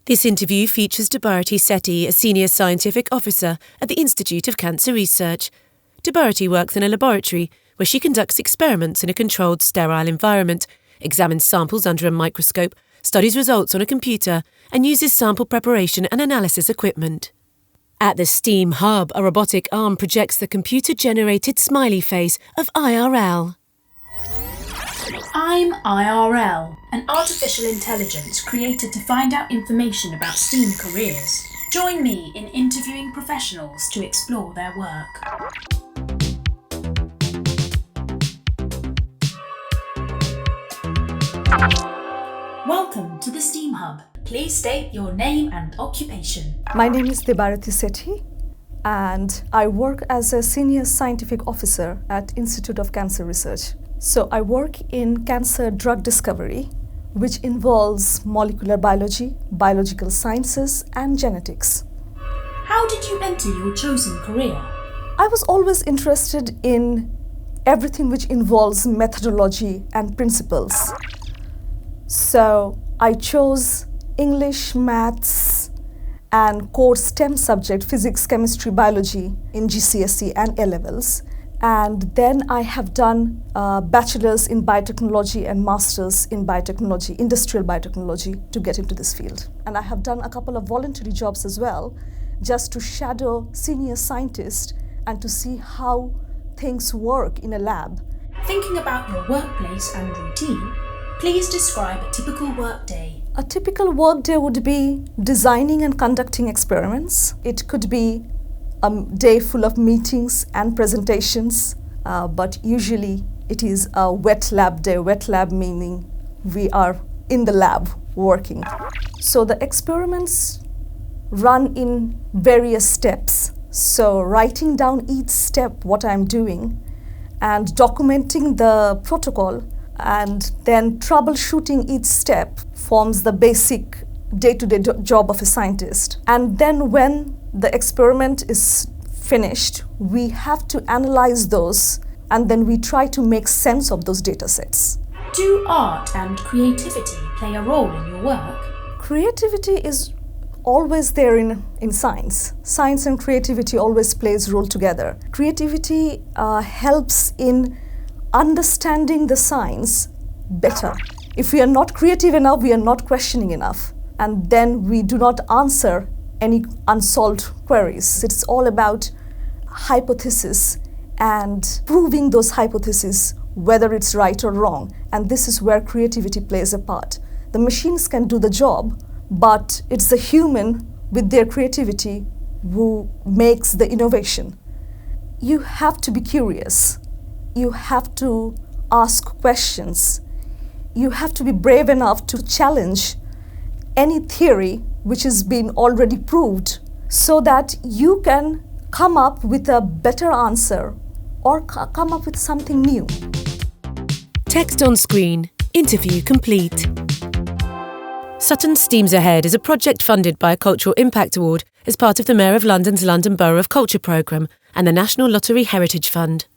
This interview features Debarati Sethi, a Senior Scientific Officer at the Institute of Cancer Research. Debarati works in a laboratory where she conducts experiments in a controlled, sterile environment, examines samples under a microscope, studies results on a computer, and uses sample preparation and analysis equipment. At the STEAM Hub, a robotic arm projects the computer-generated smiley face of IRL. I'm IRL, an artificial intelligence created to find out information about STEAM careers. Join me in interviewing professionals to explore their work. Welcome to the STEAM Hub. Please state your name and occupation. My name is Debarati Sethi, and I work as a Senior Scientific Officer at Institute of Cancer Research. So I work in cancer drug discovery, which involves molecular biology, biological sciences, and genetics. How did you enter your chosen career? I was always interested in everything which involves methodology and principles. So I chose English, maths, and core STEM subject, physics, chemistry, biology in GCSE and A-levels. And then I have done bachelor's in biotechnology and master's in biotechnology, industrial biotechnology, to get into this field. And I have done a couple of voluntary jobs as well, just to shadow senior scientists and to see how things work in a lab. Thinking about your workplace and routine, please describe a typical workday. A typical workday would be designing and conducting experiments. It could be a day full of meetings and presentations, but usually it is a wet lab day. Wet lab meaning we are in the lab working. So the experiments run in various steps. So writing down each step, what I'm doing, and documenting the protocol, and then troubleshooting each step forms the basic day-to-day job of a scientist. And then when the experiment is finished, we have to analyze those, and then we try to make sense of those data sets. Do art and creativity play a role in your work? Creativity is always there in science. Science and creativity always plays a role together. Creativity helps in understanding the science better. If we are not creative enough, we are not questioning enough, and then we do not answer any unsolved queries. It's all about hypothesis and proving those hypotheses, whether it's right or wrong. And this is where creativity plays a part. The machines can do the job, but it's the human with their creativity who makes the innovation. You have to be curious. You have to ask questions. You have to be brave enough to challenge any theory which has been already proved, so that you can come up with a better answer or come up with something new. Text on screen. Interview complete. Sutton STEAMs Ahead is a project funded by a Cultural Impact Award as part of the Mayor of London's London Borough of Culture programme and the National Lottery Heritage Fund.